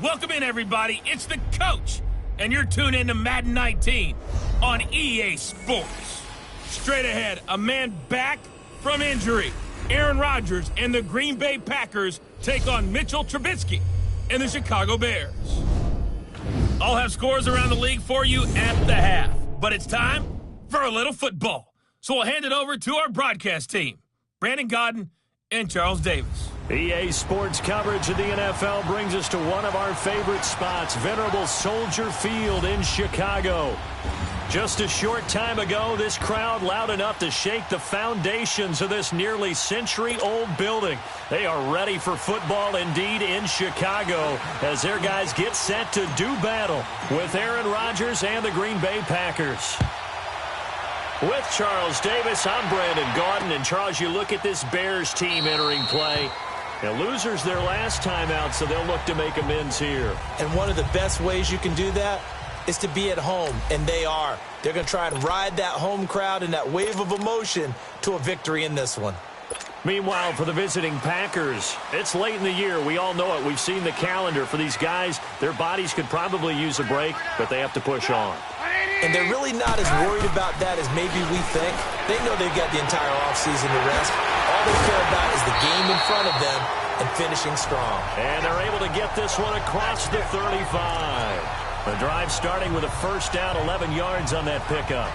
Welcome in, everybody. It's the coach, and you're tuned in to Madden 19 on EA Sports. Straight ahead, a man back from injury. Aaron Rodgers and the Green Bay Packers take on Mitchell Trubisky and the Chicago Bears. I'll have scores around the league for you at the half, but it's time for a little football. So we'll hand it over to our broadcast team, Brandon Godden and Charles Davis. EA Sports coverage of the NFL brings us to one of our favorite spots, venerable Soldier Field in Chicago. Just a short time ago, this crowd loud enough to shake the foundations of this nearly century-old building. They are ready for football indeed in Chicago as their guys get set to do battle with Aaron Rodgers and the Green Bay Packers. With Charles Davis, I'm Brandon Gaudin. And Charles, you look at this Bears team entering play. The losers their last time out, so they'll look to make amends here. And one of the best ways you can do that is to be at home, and they are. They're going to try and ride that home crowd and that wave of emotion to a victory in this one. Meanwhile, for the visiting Packers, it's late in the year. We all know it. We've seen the calendar for these guys. Their bodies could probably use a break, but they have to push on. And they're really not as worried about that as maybe we think. They know they've got the entire offseason to rest. All they care about is the game in front of them and finishing strong. And they're able to get this one across the 35. The drive starting with a first down, 11 yards on that pickup.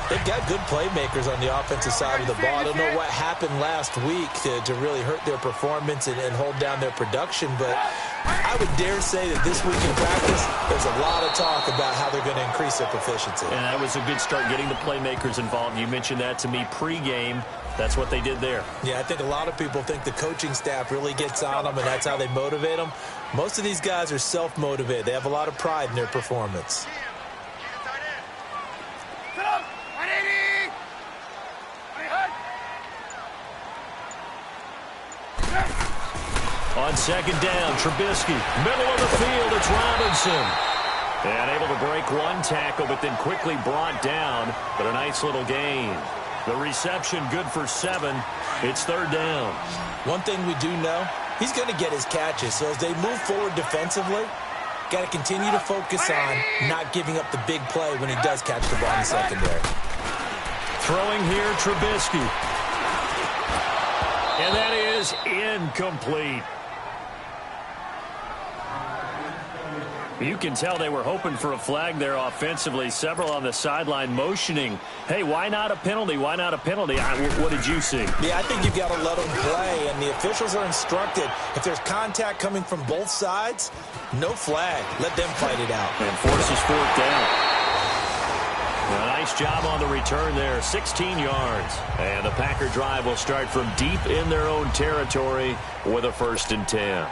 They've got good playmakers on the offensive side of the ball. I don't know what happened last week to really hurt their performance and hold down their production, but I would dare say that this week in practice, there's a lot of talk about how they're going to increase their proficiency. And that was a good start, getting the playmakers involved. You mentioned that to me pregame. That's what they did there. Yeah, I think a lot of people think the coaching staff really gets on them, and that's how they motivate them. Most of these guys are self-motivated. They have a lot of pride in their performance. On second down, Trubisky, middle of the field, it's Robinson. And able to break one tackle, but then quickly brought down, but a nice little gain. The reception good for 7. It's third down. One thing we do know, he's going to get his catches. So as they move forward defensively, got to continue to focus on not giving up the big play when he does catch the ball in the secondary. Throwing here, Trubisky. And that is incomplete. You can tell they were hoping for a flag there offensively. Several on the sideline motioning, hey, why not a penalty? Why not a penalty? What did you see? Yeah, I think you've got to let them play, and the officials are instructed. If there's contact coming from both sides, no flag. Let them fight it out. And forces fourth down. A nice job on the return there, 16 yards. And the Packer drive will start from deep in their own territory with a 1st and 10.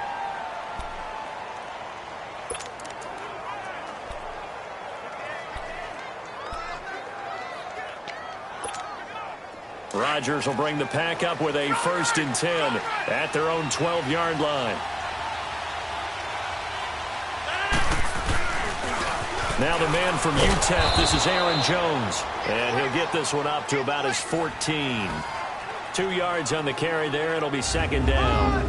Rodgers will bring the pack up with a 1st and 10 at their own 12-yard line. Now the man from UTEP, this is Aaron Jones. And he'll get this one up to about his 14. 2 yards on the carry there. It'll be second down.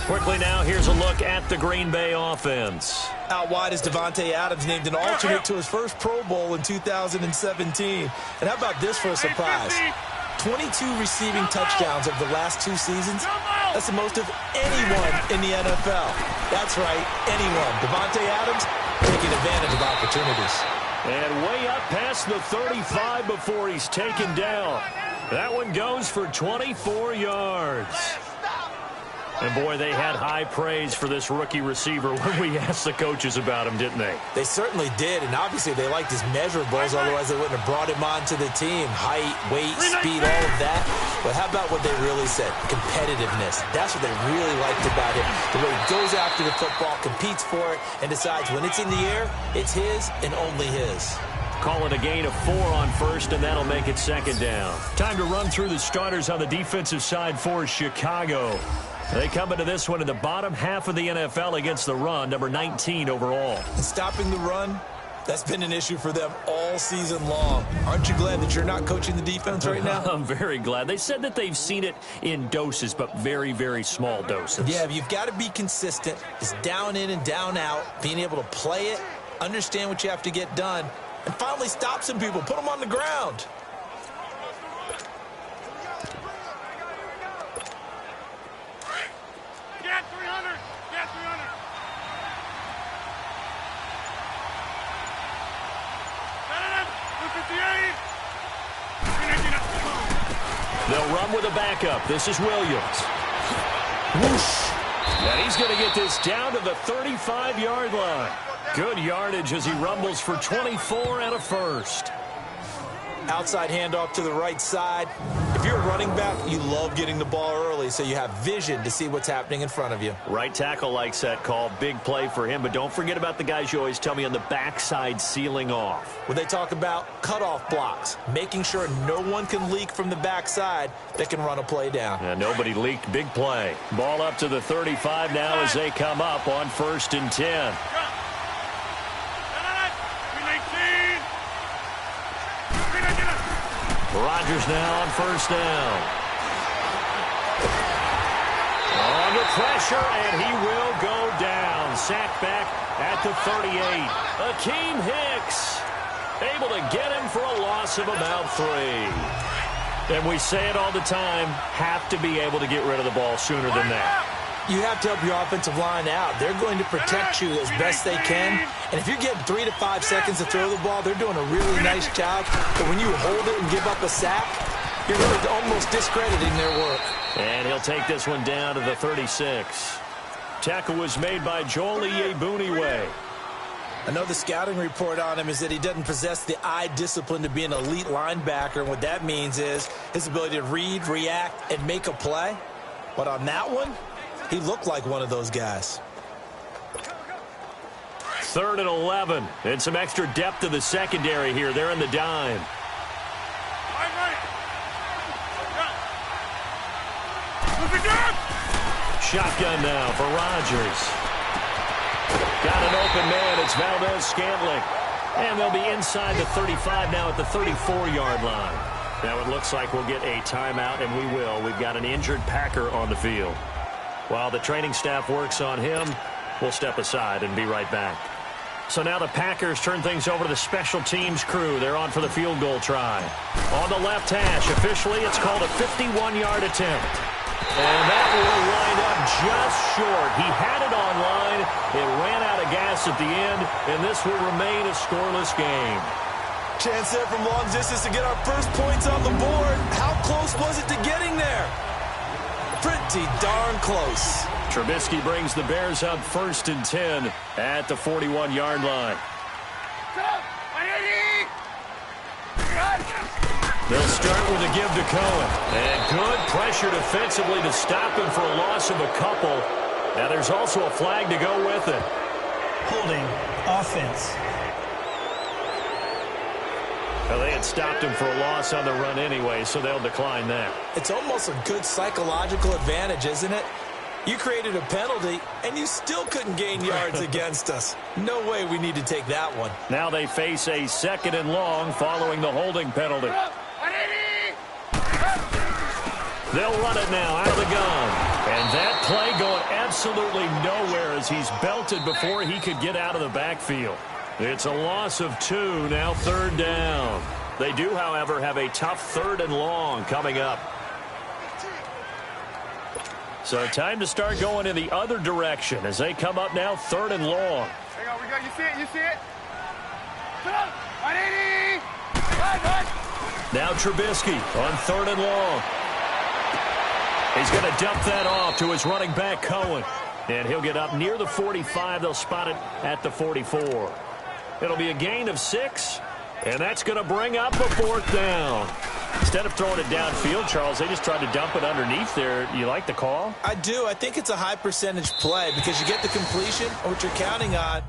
Quickly now, here's a look at the Green Bay offense. Out wide is Davante Adams, named an alternate to his first Pro Bowl in 2017. And how about this for a surprise? 22 receiving touchdowns over the last 2 seasons. That's the most of anyone in the NFL. That's right, anyone. Davante Adams taking advantage of opportunities. And way up past the 35 before he's taken down. That one goes for 24 yards. And, boy, they had high praise for this rookie receiver when we asked the coaches about him, didn't they? They certainly did, and obviously they liked his measurables, otherwise they wouldn't have brought him onto the team. Height, weight, speed, all of that. But how about what they really said? Competitiveness. That's what they really liked about him. The way he goes after the football, competes for it, and decides when it's in the air, it's his and only his. Call it a gain of 4 on 1st, and that'll make it second down. Time to run through the starters on the defensive side for Chicago. They come into this one in the bottom half of the NFL against the run, number 19 overall. And stopping the run That's been an issue for them all season long. Aren't you glad that you're not coaching the defense right now? I'm very glad. They said that they've seen it in doses, but very, very small doses. Yeah, you've got to be consistent. It's down in and down out, being able to play it, understand what you have to get done, and finally stop some people, put them on the ground. Get 300! Get 300! They'll run with a backup. This is Williams. Whoosh. And he's going to get this down to the 35-yard line. Good yardage as he rumbles for 24 and a first. Outside handoff to the right side. If you're a running back, you love getting the ball early so you have vision to see what's happening in front of you. Right tackle likes that call. Big play for him, but don't forget about the guys you always tell me on the backside sealing off. When they talk about cutoff blocks, making sure no one can leak from the backside that can run a play down. And nobody leaked. Big play. Ball up to the 35 now as they come up on 1st and 10. Rodgers now on 1st down. Under pressure, and he will go down. Sacked back at the 38. Akeem Hicks able to get him for a loss of about 3. And we say it all the time, have to be able to get rid of the ball sooner than that. You have to help your offensive line out. They're going to protect you as best they can. And if you're getting 3 to 5 seconds to throw the ball, they're doing a really nice job. But when you hold it and give up a sack, you're really almost discrediting their work. And he'll take this one down to the 36. Tackle was made by Joel Iyiegbuniwe. I know the scouting report on him is that he doesn't possess the eye discipline to be an elite linebacker. And what that means is his ability to read, react, and make a play. But on that one, he looked like one of those guys. 3rd and 11. And some extra depth to the secondary here. They're in the dime. Shotgun now for Rodgers. Got an open man. It's Valdez-Scantling. And they'll be inside the 35 now at the 34-yard line. Now it looks like we'll get a timeout, and we will. We've got an injured Packer on the field. While the training staff works on him, we'll step aside and be right back. So now the Packers turn things over to the special teams crew. They're on for the field goal try. On the left hash, officially it's called a 51-yard attempt. And that will wind up just short. He had it on line. It ran out of gas at the end, and this will remain a scoreless game. Chance there from long distance to get our first points on the board. How close was it to getting there? Pretty darn close. Trubisky brings the Bears up 1st and 10 at the 41-yard line. They'll start with a give to Cohen. And good pressure defensively to stop him for a loss of a couple. Now there's also a flag to go with it. Holding offense. Well, they had stopped him for a loss on the run anyway, so they'll decline that. It's almost a good psychological advantage, isn't it? You created a penalty, and you still couldn't gain yards against us. No way we need to take that one. Now they face a 2nd and long following the holding penalty. They'll run it now out of the gun. And that play going absolutely nowhere as he's belted before he could get out of the backfield. It's a loss of 2, now 3rd down. They do, however, have a tough 3rd and long coming up. So time to start going in the other direction as they come up now 3rd and long. Hang on, we got, you see it, you see it? Now Trubisky on 3rd and long. He's going to dump that off to his running back, Cohen. And he'll get up near the 45. They'll spot it at the 44. It'll be a gain of 6, and that's going to bring up a 4th down. Instead of throwing it downfield, Charles, they just tried to dump it underneath there. You like the call? I do. I think it's a high percentage play because you get the completion, what you're counting on.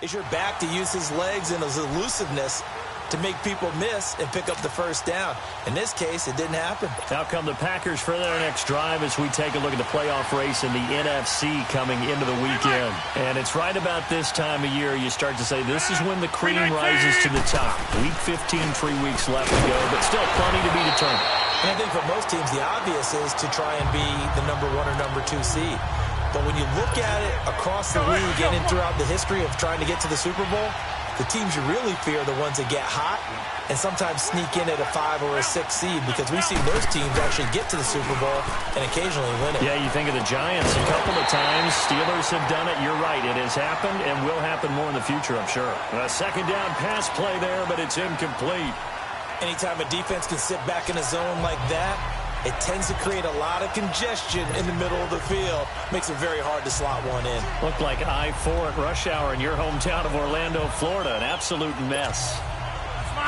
Is your back to use his legs and his elusiveness to make people miss and pick up the first down. In this case, it didn't happen. Out come the Packers for their next drive as we take a look at the playoff race in the NFC coming into the weekend. And it's right about this time of year you start to say this is when the cream rises to the top. Week 15, 3 weeks left to go, but still plenty to be determined. And I think for most teams, the obvious is to try and be the number 1 or number 2 seed. But when you look at it across the league and throughout the history of trying to get to the Super Bowl, the teams you really fear are the ones that get hot and sometimes sneak in at a 5 or a 6 seed, because we've seen those teams actually get to the Super Bowl and occasionally win it. Yeah, you think of the Giants a couple of times. Steelers have done it. You're right. It has happened and will happen more in the future, I'm sure. A second down pass play there, but it's incomplete. Anytime a defense can sit back in a zone like that, it tends to create a lot of congestion in the middle of the field. Makes it very hard to slot one in. Looked like I-4 at rush hour in your hometown of Orlando, Florida. An absolute mess.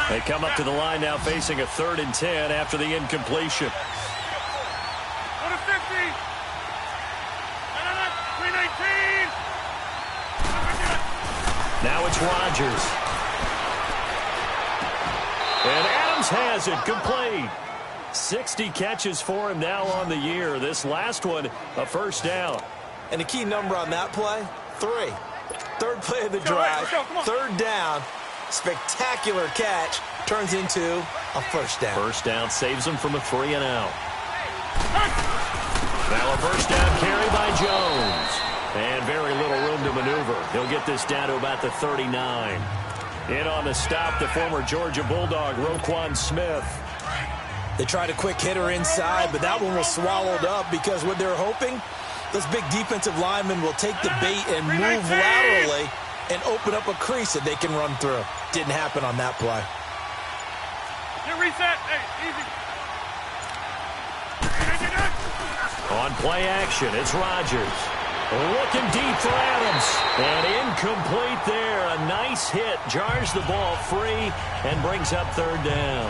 They come up to the line now facing a 3rd and 10 after the incompletion. Go to 50. 319. Now it's Rodgers. And Adams has it complete. 60 catches for him now on the year. This last one, a first down. And the key number on that play, 3. 3rd play of the drive, 3rd down, spectacular catch, turns into a first down. First down saves him from a 3 and out. Now a first down carry by Jones. And very little room to maneuver. He'll get this down to about the 39. In on the stop, the former Georgia Bulldog, Roquan Smith. They tried a quick hitter inside, but that one was swallowed up because what they're hoping, those big defensive linemen will take the bait and move laterally and open up a crease that they can run through. Didn't happen on that play. Get reset. Hey, easy. On play action, it's Rodgers. Looking deep for Adams. And incomplete there. A nice hit. Jars the ball free and brings up 3rd down.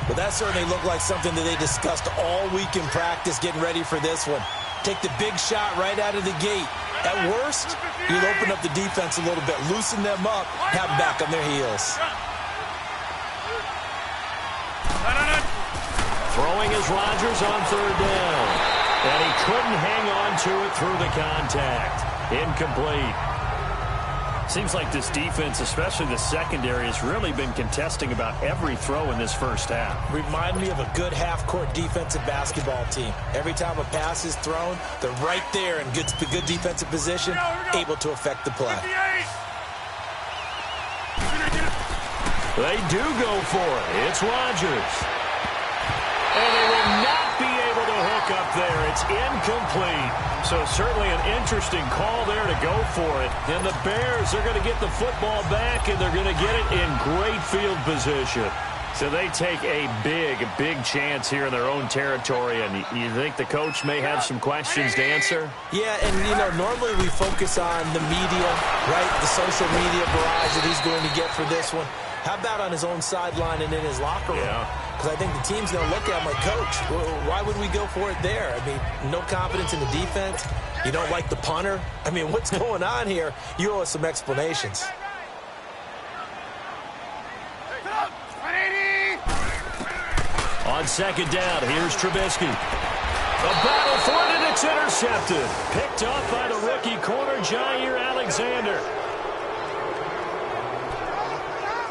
But that certainly looked like something that they discussed all week in practice getting ready for this one. Take the big shot right out of the gate. At worst, you'll open up the defense a little bit, loosen them up, have them back on their heels. Throwing is Rodgers on 3rd down. And he couldn't hang on to it through the contact. Incomplete. Seems like this defense, especially the secondary, has really been contesting about every throw in this first half. Remind me of a good half-court defensive basketball team. Every time a pass is thrown, they're right there in good defensive position, able to affect the play. They do go for it. It's Rodgers. And they will not be able to hook up there. It's incomplete. So certainly an interesting call there to go for it. And the Bears are going to get the football back, and they're going to get it in great field position. So they take a big chance here in their own territory. And you think the coach may have some questions to answer? Yeah, and, you know, normally we focus on the media, right, the social media barrage that he's going to get for this one. How about on his own sideline and in his locker room? Because I think the team's going to look at him like, Coach, why would we go for it there? I mean, no confidence in the defense. You don't like the punter. I mean, what's going on here? You owe us some explanations. On 2nd down, here's Trubisky. A battle for it, and it's intercepted. Picked up by the rookie corner, Jair Alexander.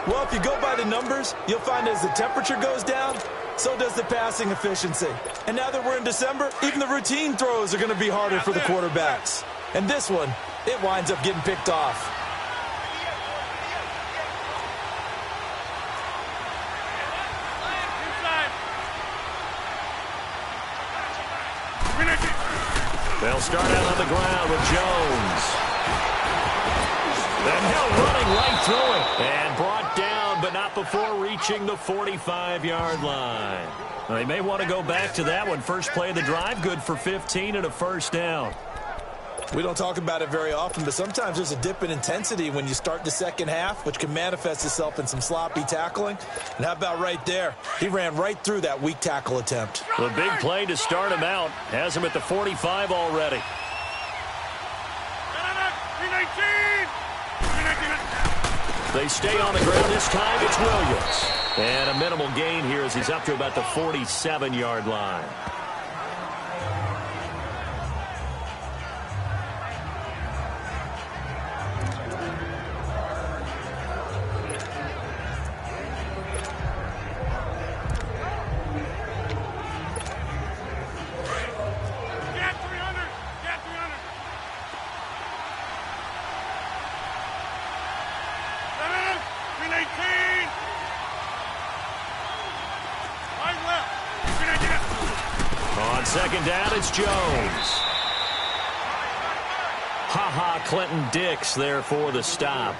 Well, if you go by the numbers, you'll find as the temperature goes down, so does the passing efficiency. And now that we're in December, even the routine throws are going to be harder for the quarterbacks. And this one, it winds up getting picked off. They'll start out on the ground with Jones. And Hill running right through it. And brought down, but not before reaching the 45-yard line. They may want to go back to that one. First play of the drive, good for 15 and a first down. We don't talk about it very often, but sometimes there's a dip in intensity when you start the second half, which can manifest itself in some sloppy tackling. And how about right there? He ran right through that weak tackle attempt. The big play to start him out has him at the 45 already. 319. They stay on the ground. This time it's Williams. And a minimal gain here as he's up to about the 47-yard line. On second down, it's Jones. Clinton Dix there for the stop.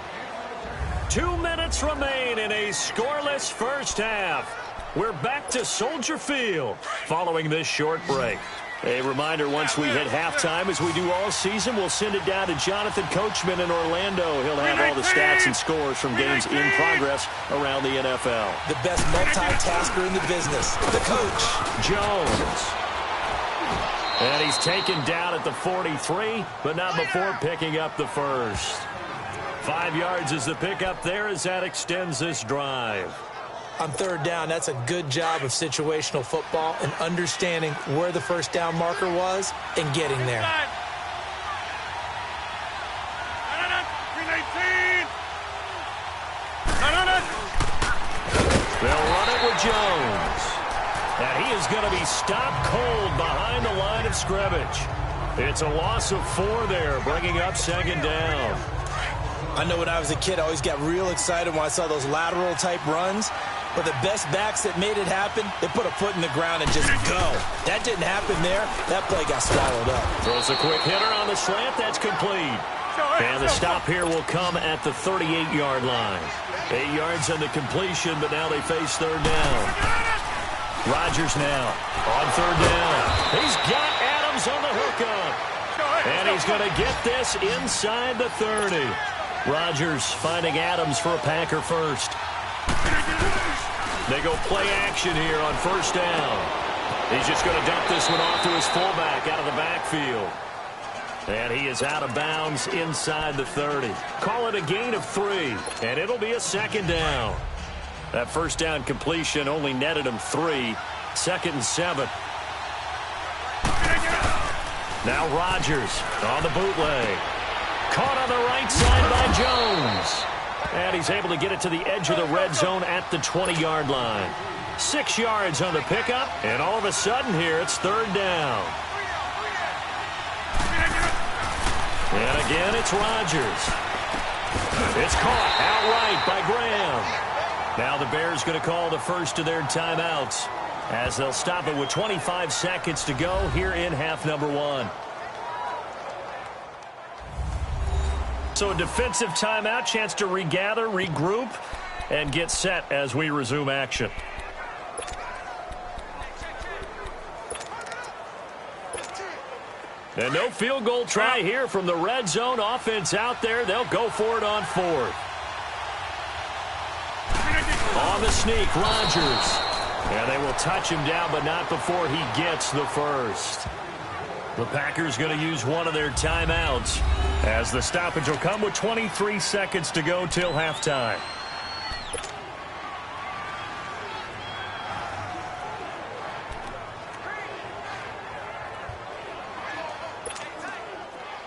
2 minutes remain in a scoreless first half. We're back to Soldier Field following this short break. A reminder, once we hit halftime, as we do all season, we'll send it down to Jonathan Coachman in Orlando. He'll have all the stats and scores from games in progress around the NFL. The best multitasker in the business, the coach. Jones. And he's taken down at the 43, but not before picking up the first. 5 yards is the pickup there as that extends this drive. On third down, that's a good job of situational football and understanding where the first down marker was and getting there. They'll run it with Jones. And he is going to be stopped cold behind the line of scrimmage. It's a loss of 4 there, bringing up second down. I know when I was a kid, I always got real excited when I saw those lateral-type runs. But the best backs that made it happen, they put a foot in the ground and just go. That didn't happen there. That play got swallowed up. Throws a quick hitter on the slant. That's complete. And the stop here will come at the 38-yard line. 8 yards on the completion, but now they face third down. Rodgers now on third down. He's got Adams on the hookup. And he's going to get this inside the 30. Rodgers finding Adams for a Packer first. They go play action here on first down. He's just going to dump this one off to his fullback out of the backfield. And he is out of bounds inside the 30. Call it a gain of 3, and it'll be a second down. That first down completion only netted him 3. 2nd and 7. Now Rodgers on the bootleg. Caught on the right side by Jones. And he's able to get it to the edge of the red zone at the 20-yard line. 6 yards on the pickup, and all of a sudden here it's third down. And again, it's Rodgers. It's caught outright by Graham. Now the Bears going to call the first of their timeouts as they'll stop it with 25 seconds to go here in half number 1. So a defensive timeout, chance to regather, regroup, and get set as we resume action. And no field goal try here from the red zone offense out there. They'll go for it on 4th. On the sneak, Rodgers. And they will touch him down, but not before he gets the first. The Packers going to use one of their timeouts as the stoppage will come with 23 seconds to go till halftime.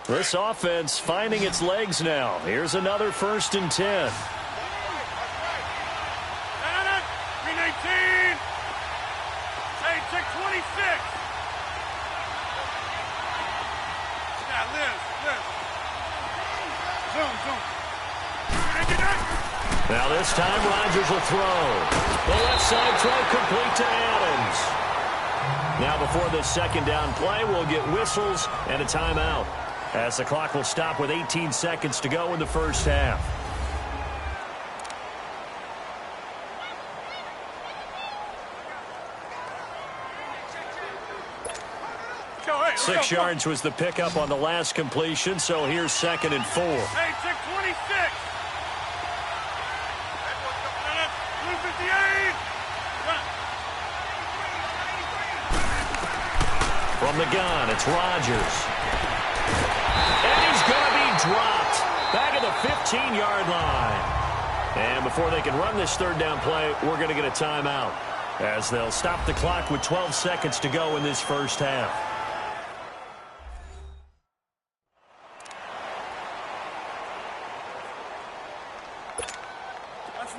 This offense finding its legs now. Here's another 1st and 10. Hey, check 26. Now this time Rodgers will throw. The left side throw complete to Adams. Now before this second down play, we'll get whistles and a timeout as the clock will stop with 18 seconds to go in the first half. Six yards was the pickup on the last completion, so here's 2nd and 4. Hey, check 26. 58. From the gun, it's Rodgers. And he's going to be dropped back at the 15-yard line. And before they can run this third down play, we're going to get a timeout, as they'll stop the clock with 12 seconds to go in this first half.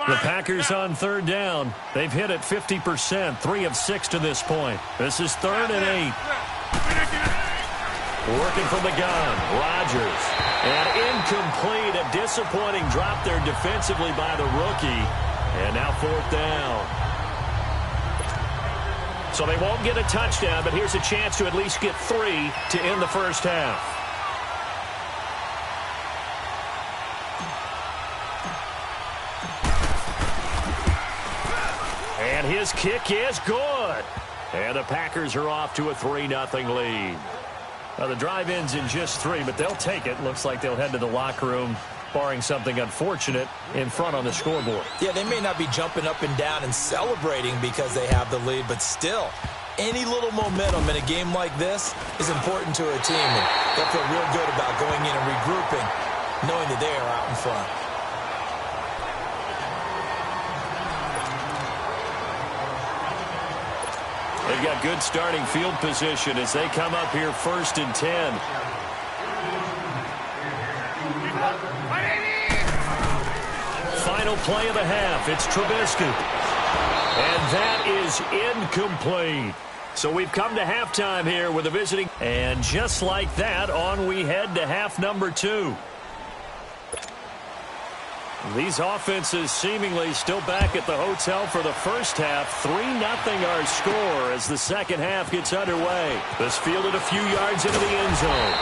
The Packers on third down. They've hit it 50%, 3 of 6 to this point. This is 3rd and 8. Working from the gun, Rodgers. And incomplete, a disappointing drop there defensively by the rookie. And now 4th down. So they won't get a touchdown, but here's a chance to at least get 3 to end the first half. And his kick is good. And the Packers are off to a 3-0 lead. Now the drive ends in just 3, but they'll take it. Looks like they'll head to the locker room, barring something unfortunate, in front on the scoreboard. Yeah, they may not be jumping up and down and celebrating because they have the lead, but still, any little momentum in a game like this is important to a team. And they'll feel real good about going in and regrouping, knowing that they are out in front. They've got good starting field position as they come up here 1st and 10. Final play of the half. It's Trubisky. And that is incomplete. So we've come to halftime here with a visiting. And just like that, on we head to half number 2. These offenses seemingly still back at the hotel for the first half. 3-0 our score as the second half gets underway. This fielded a few yards into the end zone.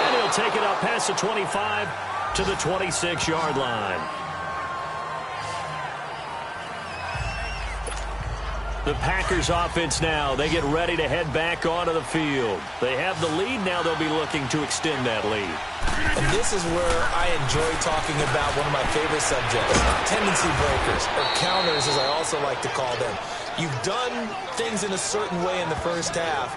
And he'll take it out past the 25 to the 26-yard line. The Packers offense now, they get ready to head back onto the field. They have the lead now. They'll be looking to extend that lead. And this is where I enjoy talking about one of my favorite subjects, tendency breakers, or counters as I also like to call them. You've done things in a certain way in the first half,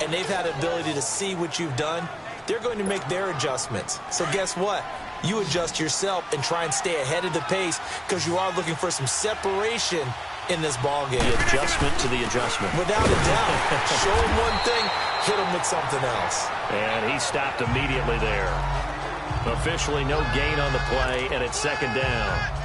and they've had the ability to see what you've done. They're going to make their adjustments. So guess what? You adjust yourself and try and stay ahead of the pace because you are looking for some separation in this ball game. The adjustment to the adjustment. Without a doubt. Show him one thing, hit him with something else. And he stopped immediately there. Officially no gain on the play, and it's 2nd down.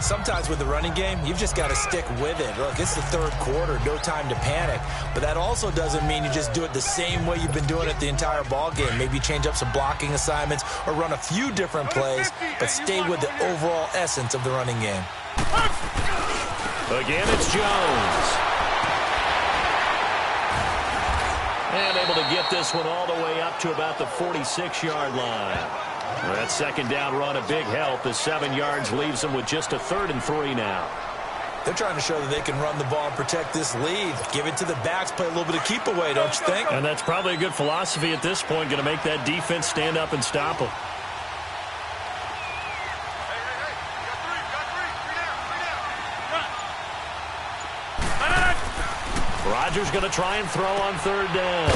Sometimes with the running game, you've just got to stick with it. Look, it's the 3rd quarter, no time to panic. But that also doesn't mean you just do it the same way you've been doing it the entire ball game. Maybe change up some blocking assignments or run a few different plays, but stay with the overall essence of the running game. Again, it's Jones. And able to get this one all the way up to about the 46-yard line. That 2nd down run, a big help. The 7 yards leaves them with just a 3rd and 3 now. They're trying to show that they can run the ball and protect this lead. Give it to the backs, play a little bit of keep away, don't you think? And that's probably a good philosophy at this point, going to make that defense stand up and stop them. Rodgers going to try and throw on 3rd down.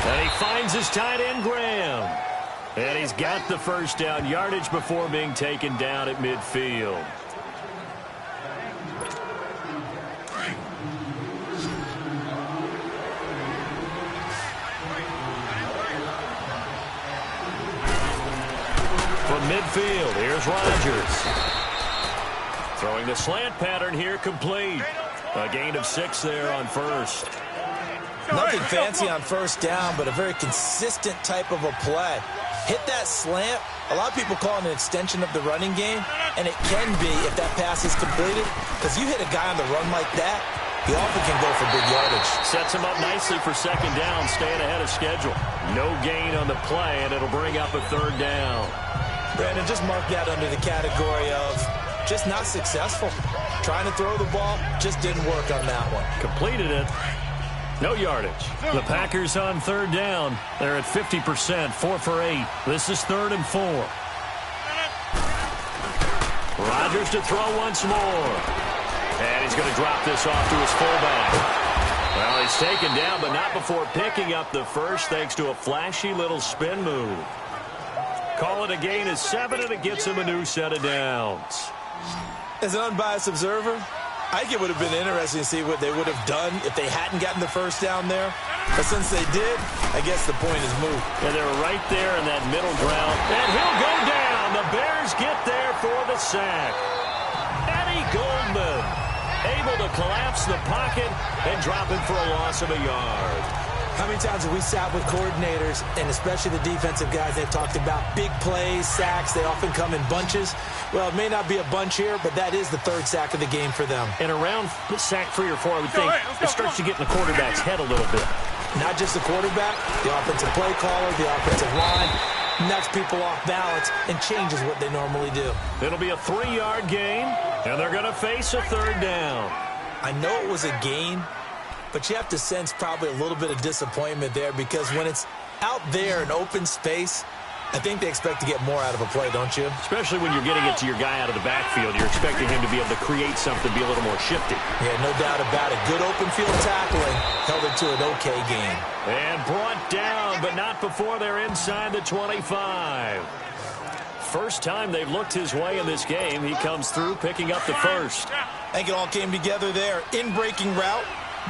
And he finds his tight end, Graham. And he's got the first down yardage before being taken down at midfield. From midfield, here's Rodgers. Throwing the slant pattern here, complete. A gain of 6 there on 1st. Nothing fancy on 1st down, but a very consistent type of a play. Hit that slant. A lot of people call it an extension of the running game, and it can be if that pass is completed, because you hit a guy on the run like that, he often can go for big yardage. Sets him up nicely for 2nd down, staying ahead of schedule. No gain on the play, and it'll bring up a 3rd down. Brandon, just mark that under the category of just not successful. Trying to throw the ball, just didn't work on that one. Completed it. No yardage. The Packers on 3rd down. They're at 50%, 4 for 8. This is 3rd and 4. Rodgers to throw once more. And he's going to drop this off to his fullback. Well, he's taken down, but not before picking up the first, thanks to a flashy little spin move. Call it a gain of 7, and it gets him a new set of downs. As an unbiased observer, I think it would have been interesting to see what they would have done if they hadn't gotten the first down there. But since they did, I guess the point is moot. And they're right there in that middle ground. And he'll go down. The Bears get there for the sack. Eddie Goldman able to collapse the pocket and drop it for a loss of a yard. How many times have we sat with coordinators, and especially the defensive guys, they've talked about big plays, sacks. They often come in bunches. Well, it may not be a bunch here, but that is the third sack of the game for them. And around sack 3 or 4, I would think it starts to get in the quarterback's head a little bit. Not just the quarterback, the offensive play caller, the offensive line, knocks people off balance and changes what they normally do. It'll be a 3-yard gain, and they're going to face a third down. I know it was a gain, but you have to sense probably a little bit of disappointment there, because when it's out there in open space, I think they expect to get more out of a play, don't you? Especially when you're getting it to your guy out of the backfield. You're expecting him to be able to create something, be a little more shifty. Yeah, no doubt about it. Good open field tackling held it to an okay game. And brought down, but not before they're inside the 25. First time they've looked his way in this game. He comes through, picking up the first. I think it all came together there. In-breaking route,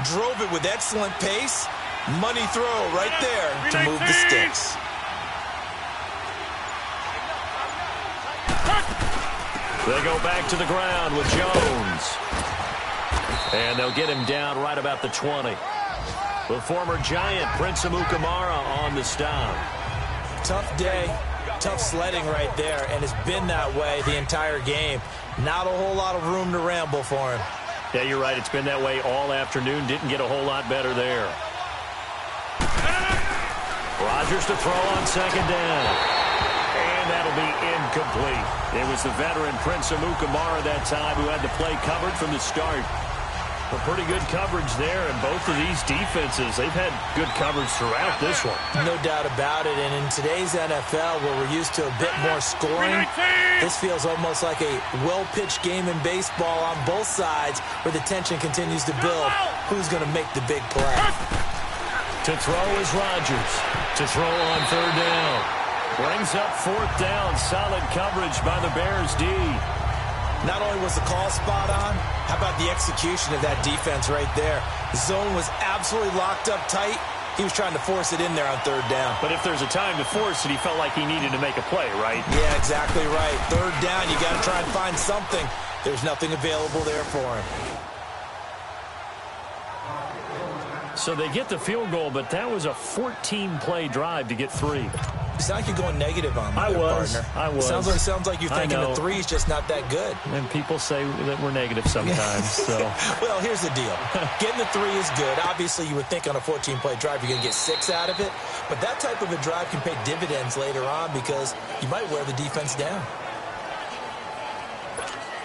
drove it with excellent pace. Money throw right there to move the sticks. They go back to the ground with Jones. And they'll get him down right about the 20. The former Giant, Prince Amukamara, on the stop. Tough day, tough sledding right there, and it's been that way the entire game. Not a whole lot of room to ramble for him. Yeah, you're right. It's been that way all afternoon. Didn't get a whole lot better there. Rodgers to throw on second down. And that'll be incomplete. It was the veteran Prince Amukamara that time who had the play covered from the start. A pretty good coverage there, and both of these defenses, they've had good coverage throughout this one. No doubt about it, and in today's NFL, where we're used to a bit more scoring, this feels almost like a well-pitched game in baseball on both sides, where the tension continues to build. Who's going to make the big play? To throw is Rodgers. To throw on third down. Brings up fourth down. Solid coverage by the Bears D. Not only was the call spot on, how about the execution of that defense right there? The zone was absolutely locked up tight. He was trying to force it in there on third down. But if there's a time to force it, he felt like he needed to make a play, right? Yeah, exactly right. Third down, you got to try and find something. There's nothing available there for him. So they get the field goal, but that was a 14-play drive to get 3. You sound like you're going negative on me, partner. I was. Sounds like you're thinking the 3 is just not that good. And people say that we're negative sometimes. So. Well, here's the deal. Getting the 3 is good. Obviously, you would think on a 14-play drive you're going to get 6 out of it. But that type of a drive can pay dividends later on because you might wear the defense down.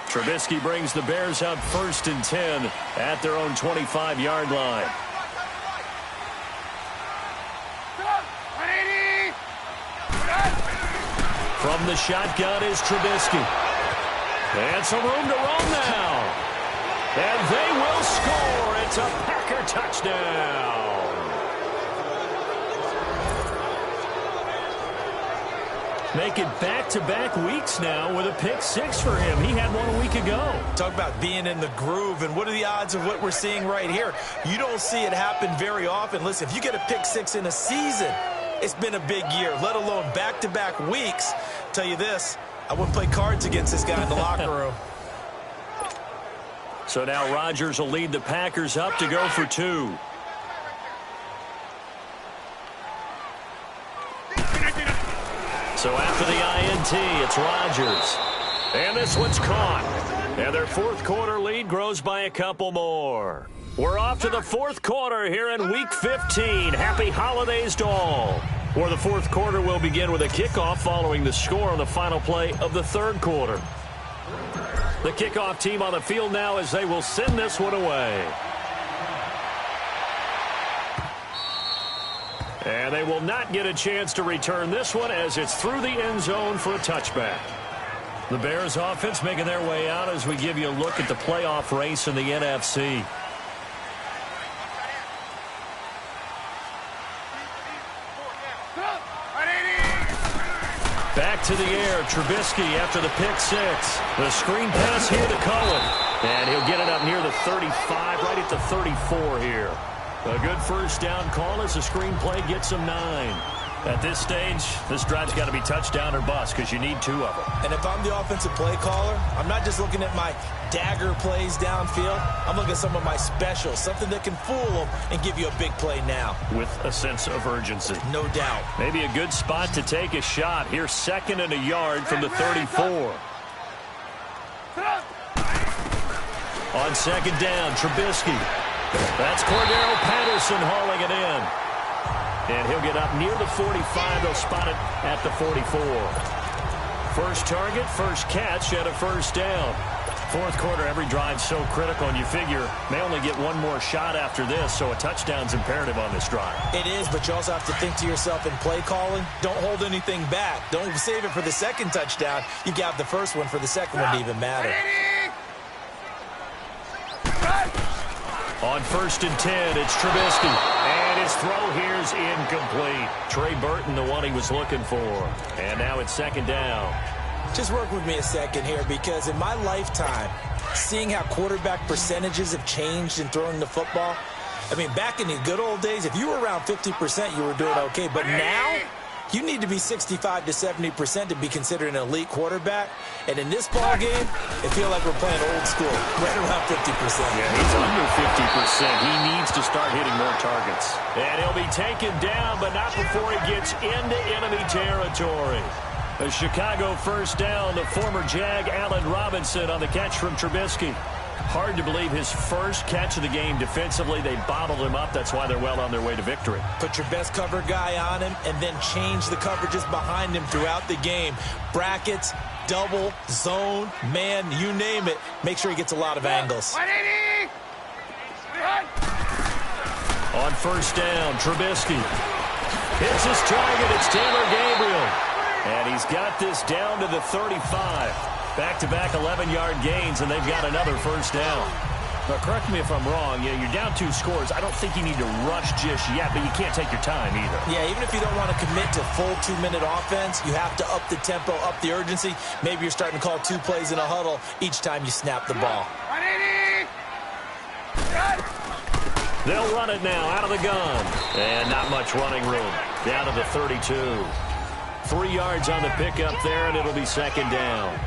Trubisky brings the Bears up 1st and 10 at their own 25-yard line. From the shotgun is Trubisky. And some room to run now. And they will score. It's a Packer touchdown. Make it back-to-back weeks now with a pick 6 for him. He had one a week ago. Talk about being in the groove, and what are the odds of what we're seeing right here? You don't see it happen very often. Listen, if you get a pick 6 in a season, it's been a big year, let alone back-to-back weeks. Tell you this, I wouldn't play cards against this guy in the locker room. So now Rodgers will lead the Packers up to go for 2. So after the INT, it's Rodgers. And this one's caught. And their fourth quarter lead grows by a couple more. We're off to the fourth quarter here in Week 15. Happy holidays to all. Or the fourth quarter will begin with a kickoff following the score on the final play of the third quarter. The kickoff team on the field now as they will send this one away. And they will not get a chance to return this one as it's through the end zone for a touchback. The Bears offense making their way out as we give you a look at the playoff race in the NFC. Back to the air. Trubisky after the pick six. The screen pass here to Cohen. And he'll get it up near the 35, right at the 34 here. A good first down call as the screen play gets him 9. At this stage, this drive's got to be touchdown or bust because you need 2 of them. And if I'm the offensive play caller, I'm not just looking at my dagger plays downfield. I'm looking at some of my specials, something that can fool them and give you a big play now. With a sense of urgency. No doubt. Maybe a good spot to take a shot. Here, 2nd and a yard from the 34. On 2nd down, Trubisky. That's Cordero Patterson hauling it in. And he'll get up near the 45. They'll spot it at the 44. First target, first catch, and a first down. Fourth quarter, every drive's so critical, and you figure may only get one more shot after this, so a touchdown's imperative on this drive. It is, but you also have to think to yourself in play calling, don't hold anything back. Don't save it for the second touchdown. You got the first one for the second one to even matter. On 1st and 10, it's Trubisky. And his throw here's incomplete. Trey Burton, the one he was looking for. And now it's 2nd down. Just work with me a second here, because in my lifetime, seeing how quarterback percentages have changed in throwing the football, I mean, back in the good old days, if you were around 50%, you were doing okay. But now, you need to be 65 to 70% to be considered an elite quarterback. And in this ball game, it feels like we're playing old school, right around 50%. Yeah, he's under 50%. He needs to start hitting more targets. And he'll be taken down, but not before he gets into enemy territory. A Chicago first down, the former Jag Allen Robinson on the catch from Trubisky. Hard to believe his first catch of the game defensively. They bottled him up. That's why they're well on their way to victory. Put your best cover guy on him and then change the coverages behind him throughout the game. Brackets, double, zone, man, you name it. Make sure he gets a lot of angles. On first down, Trubisky hits his target. It's Taylor Gabriel. And he's got this down to the 35. Back-to-back 11-yard gains, and they've got another first down. But correct me if I'm wrong. Yeah, you're down 2 scores. I don't think you need to rush just yet, but you can't take your time either. Yeah, even if you don't want to commit to full 2-minute offense, you have to up the tempo, up the urgency. Maybe you're starting to call 2 plays in a huddle each time you snap the ball. They'll run it now out of the gun. And not much running room. Down to the 32. 3 yards on the pickup there, and it'll be 2nd down.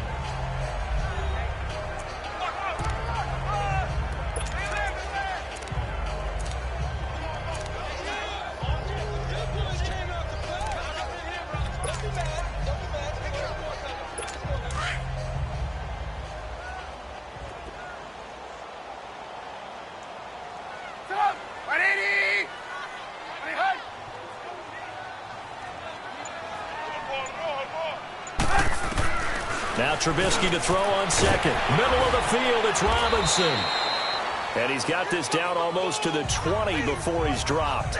Now Trubisky to throw on 2nd. Middle of the field, it's Robinson. And he's got this down almost to the 20 before he's dropped.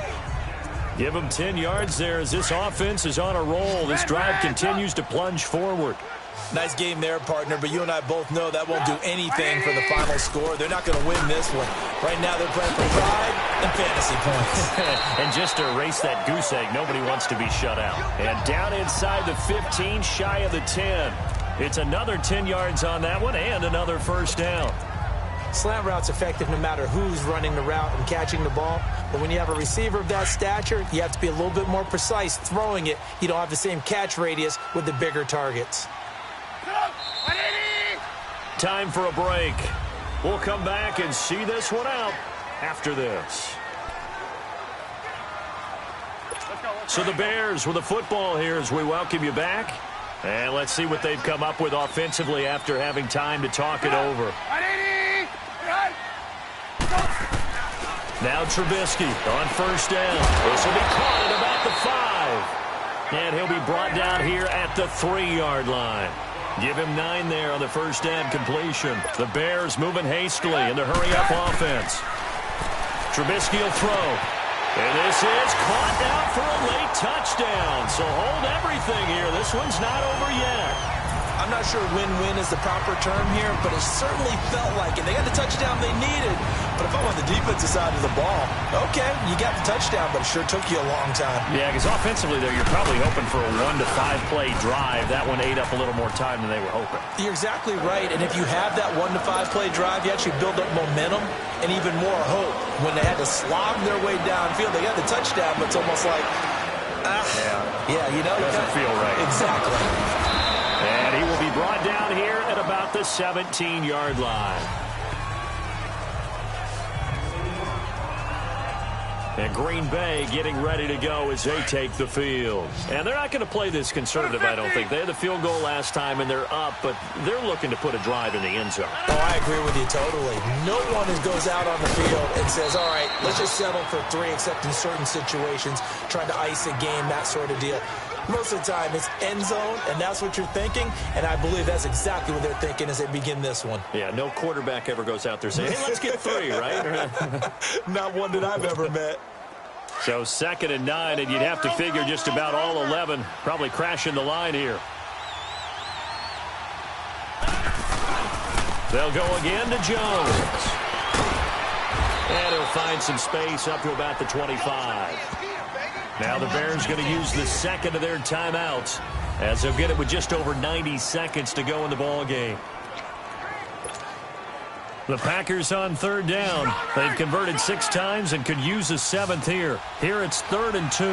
Give him 10 yards there as this offense is on a roll. This drive continues to plunge forward. Nice game there, partner, but you and I both know that won't do anything for the final score. They're not going to win this one. Right now they're playing for pride and fantasy points. And just to erase that goose egg, nobody wants to be shut out. And down inside the 15, shy of the 10. It's another 10 yards on that one and another first down. Slant route's effective no matter who's running the route and catching the ball. But when you have a receiver of that stature, you have to be a little bit more precise throwing it. You don't have the same catch radius with the bigger targets. Time for a break. We'll come back and see this one out after this. So the Bears with the football here as we welcome you back. And let's see what they've come up with offensively after having time to talk it over. Now Trubisky on first down. This will be caught at about the 5. And he'll be brought down here at the 3-yard line. Give him 9 there on the first down completion. The Bears moving hastily in the hurry-up offense. Trubisky will throw. And this is caught down for a late touchdown. So hold everything here. This one's not over yet. I I'm not sure win-win is the proper term here, but it certainly felt like it. They got the touchdown they needed. But if I'm on the defensive side of the ball, okay, you got the touchdown, but it sure took you a long time. Yeah, because offensively, though, you're probably hoping for a 1 to 5 play drive. That one ate up a little more time than they were hoping. You're exactly right, and if you have that 1 to 5 play drive, you actually build up momentum and even more hope. When they had to slog their way downfield, they got the touchdown, but it's almost like, yeah, you know. Doesn't feel right. Exactly. And he will be brought down here at about the 17-yard line. And Green Bay getting ready to go as they take the field. And they're not going to play this conservative, I don't think. They had the field goal last time, and they're up, but they're looking to put a drive in the end zone. Oh, I agree with you totally. No one goes out on the field and says, all right, let's just settle for 3, except in certain situations, trying to ice a game, that sort of deal. Most of the time, it's end zone, and that's what you're thinking, and I believe that's exactly what they're thinking as they begin this one. Yeah, no quarterback ever goes out there saying, hey, let's get 3, right? Not one that I've ever met. So 2nd and 9, and you'd have to figure just about all 11 probably crashing the line here. They'll go again to Jones. And he'll find some space up to about the 25. Now the Bears going to use the second of their timeouts as they'll get it with just over 90 seconds to go in the ball game. The Packers on 3rd down. They've converted 6 times and could use a 7th here. Here it's 3rd and 2.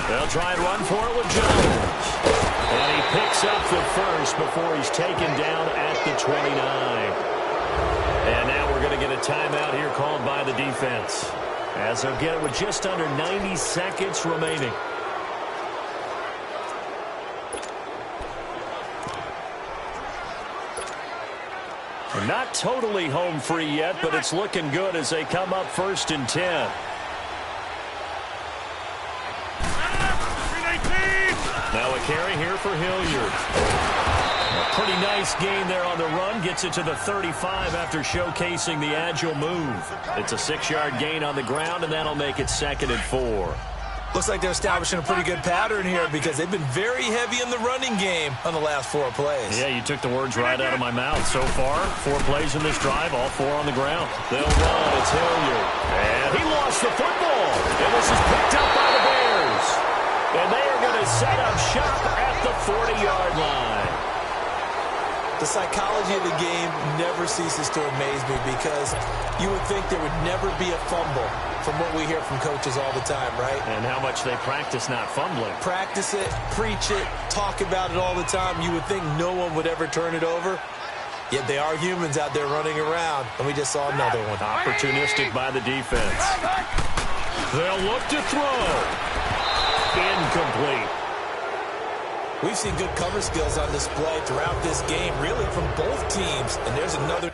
They'll try and run for it with Jones. And he picks up the first before he's taken down at the 29. And now we're going to get a timeout here called by the defense, as they'll get it with just under 90 seconds remaining. They're not totally home free yet, but it's looking good as they come up 1st and 10. Now a carry here for Hilliard. A pretty nice gain there on the run. Gets it to the 35 after showcasing the agile move. It's a 6-yard gain on the ground, and that'll make it 2nd and 4. Looks like they're establishing a pretty good pattern here because they've been very heavy in the running game on the last 4 plays. Yeah, you took the words right out of my mouth. So far, 4 plays in this drive, all 4 on the ground. They'll run. It's Hilliard. And he lost the football. And this is picked up by the Bears. And they are going to set up shop at the 40-yard line. The psychology of the game never ceases to amaze me because you would think there would never be a fumble from what we hear from coaches all the time, right? And how much they practice not fumbling. Practice it, preach it, talk about it all the time. You would think no one would ever turn it over. Yet they are humans out there running around, and we just saw another one. Opportunistic by the defense. They'll look to throw. Incomplete. We've seen good cover skills on display throughout this game, really from both teams. And there's another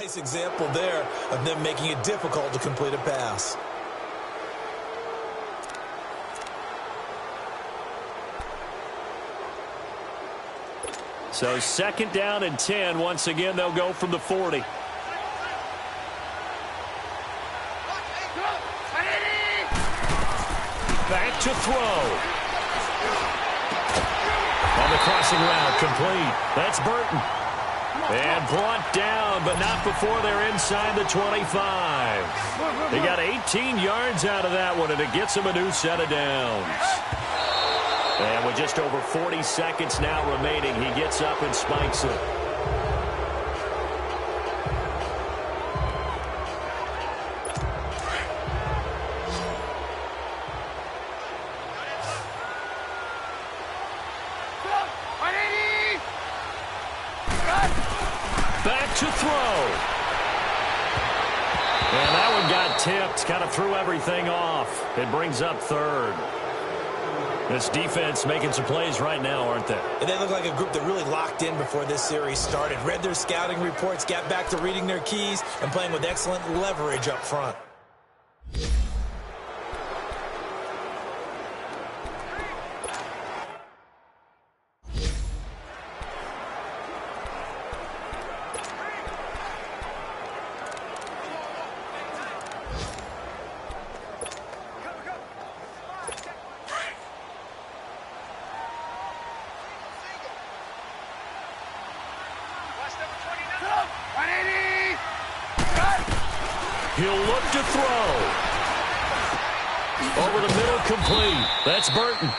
Nice example there of them making it difficult to complete a pass. So 2nd down and 10. Once again, they'll go from the 40. Back to throw. On the crossing route, complete. That's Burton. And brought down, but not before they're inside the 25. They got 18 yards out of that one, and it gets them a new set of downs. And with just over 40 seconds now remaining, he gets up and spikes it. Back to throw. And that one got tipped, kind of threw everything off. It brings up 3rd. This defense making some plays right now, aren't they? And they look like a group that really locked in before this series started. Read their scouting reports, got back to reading their keys, and playing with excellent leverage up front. He'll look to throw. Over the middle, complete. That's Burton.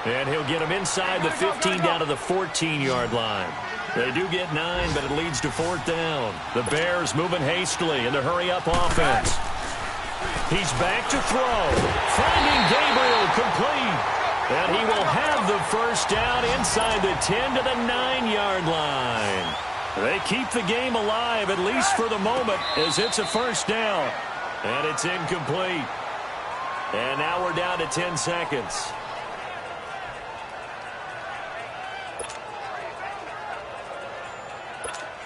And he'll get him inside the 15 down to the 14-yard line. They do get 9, but it leads to 4th down. The Bears moving hastily in the hurry-up offense. He's back to throw. Finding Gabriel, complete. And he will have the 1st down inside the 10 to the 9-yard line. They keep the game alive, at least for the moment, as it's a 1st down. And it's incomplete. And now we're down to 10 seconds.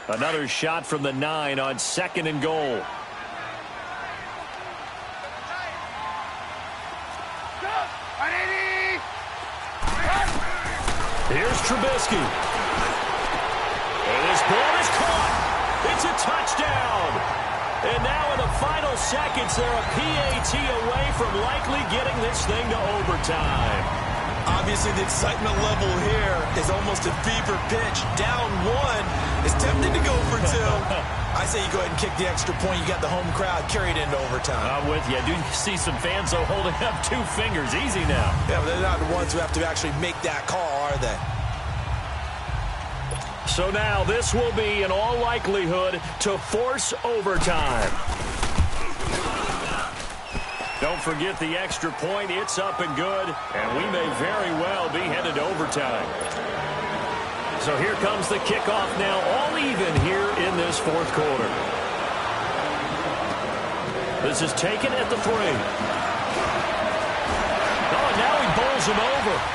Another shot from the 9 on 2nd and goal. Here's Trubisky. And this ball is caught. It's a touchdown. And now in the final seconds, they're a PAT away from likely getting this thing to overtime. Obviously, the excitement level here is almost a fever pitch. Down 1 is tempted to go for 2. I say you go ahead and kick the extra point. You got the home crowd carried into overtime. I'm with you. I do see some fans, though, holding up 2 fingers. Easy now. Yeah, but they're not the ones who have to actually make that call, are they? So now this will be, in all likelihood, to force overtime. Don't forget the extra point. It's up and good, and we may very well be headed to overtime. So here comes the kickoff now, all even here in this 4th quarter. This is taken at the 3. Oh, now he bowls him over.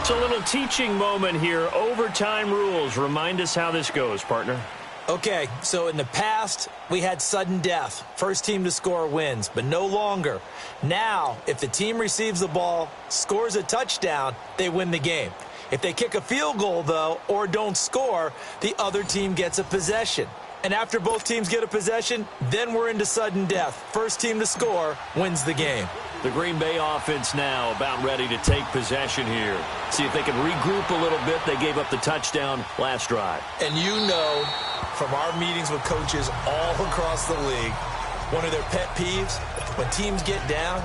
It's a little teaching moment here. Overtime rules. Remind us how this goes, partner. Okay, so in the past, we had sudden death. First team to score wins, but no longer. Now, if the team receives the ball, scores a touchdown, they win the game. If they kick a field goal, though, or don't score, the other team gets a possession. And after both teams get a possession, then we're into sudden death. First team to score wins the game. The Green Bay offense now about ready to take possession here. See if they can regroup a little bit. They gave up the touchdown last drive. And you know, from our meetings with coaches all across the league, one of their pet peeves, when teams get down,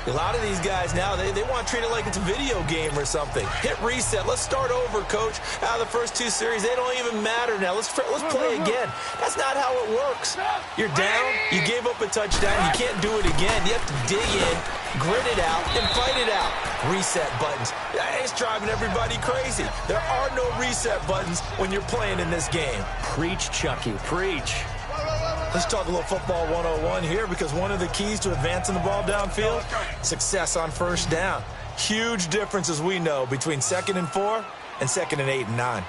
a lot of these guys now, they want to treat it like it's a video game or something. Hit reset. Let's start over, coach. Out of the first 2 series, they don't even matter now. Let's play again. That's not how it works. You're down. You gave up a touchdown. You can't do it again. You have to dig in, grit it out, and fight it out. Reset buttons. It's driving everybody crazy. There are no reset buttons when you're playing in this game. Preach, Chucky. Preach. Let's talk a little football 101 here, because one of the keys to advancing the ball downfield, success on 1st down. Huge difference, as we know, between 2nd and 4 and 2nd and 8 and 9.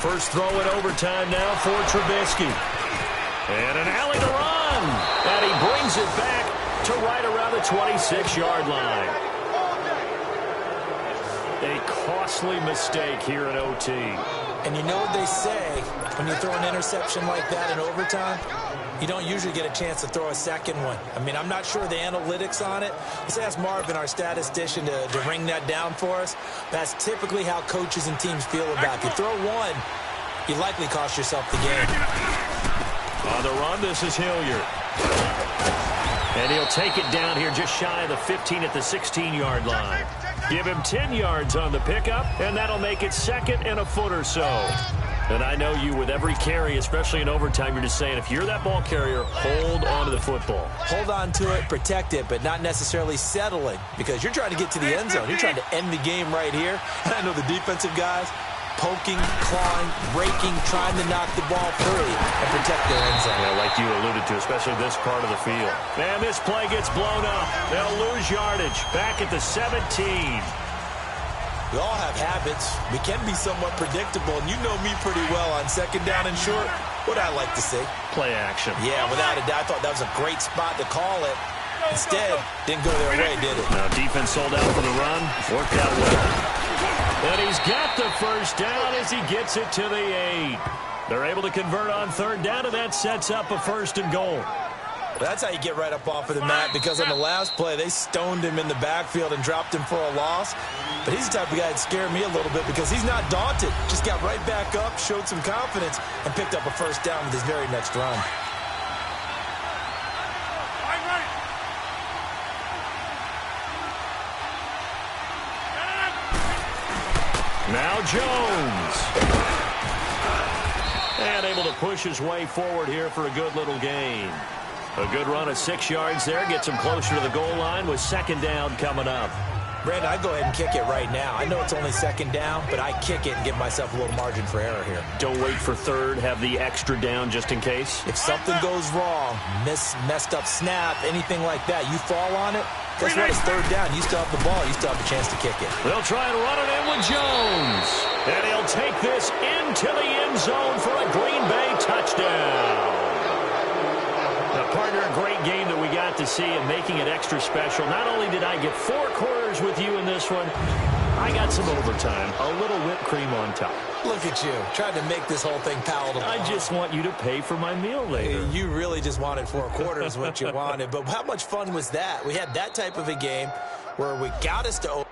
First throw in overtime now for Trubisky. And an alley to run. And he brings it back to right around the 26-yard line. A costly mistake here in OT. And you know what they say, when you throw an interception like that in overtime, you don't usually get a chance to throw a second one. I mean, I'm not sure the analytics on it. Let's ask Marvin, our statistician, to ring that down for us. That's typically how coaches and teams feel about it. If you throw one, you likely cost yourself the game. On the run, this is Hilliard. And he'll take it down here just shy of the 15 at the 16-yard line. Give him 10 yards on the pickup, and that'll make it 2nd and a foot or so. And I know you, with every carry, especially in overtime, you're just saying, if you're that ball carrier, hold on to the football. Hold on to it, protect it, but not necessarily settling, because you're trying to get to the end zone. You're trying to end the game right here. And I know the defensive guys, poking, clawing, breaking, trying to knock the ball free and protect their end zone. Yeah, like you alluded to, especially this part of the field. And this play gets blown up. They'll lose yardage. Back at the 17. We all have habits. We can be somewhat predictable, and you know me pretty well on 2nd down and short. What I like to see. Play action. Yeah, without a doubt. I thought that was a great spot to call it. Instead, didn't go their way, did it? Now, defense sold out for the run. Worked out well. And he's got the first down as he gets it to the 8. They're able to convert on 3rd down, and that sets up a 1st and goal. That's how you get right up off of the mat, because on the last play, they stoned him in the backfield and dropped him for a loss. But he's the type of guy that scared me a little bit because he's not daunted. Just got right back up, showed some confidence, and picked up a 1st down with his very next run. Now Jones. And able to push his way forward here for a good little gain. A good run of 6 yards there. Gets him closer to the goal line with 2nd down coming up. Brandon, I'd go ahead and kick it right now. I know it's only 2nd down, but I kick it and give myself a little margin for error here. Don't wait for 3rd. Have the extra down just in case. If something goes wrong, messed up snap, anything like that, you fall on it, guess what? It's 3rd down. You still have the ball. You still have a chance to kick it. They'll try and run it in with Jones. And he'll take this into the end zone for a Green Bay touchdown. Now, partner, a great game that we got to see and making it extra special. Not only did I get 4 quarters with you in this one, I got some overtime, a little whipped cream on top. Look at you, trying to make this whole thing palatable. I just want you to pay for my meal later. You really just wanted 4 quarters what you wanted, but how much fun was that? We had that type of a game where we got us to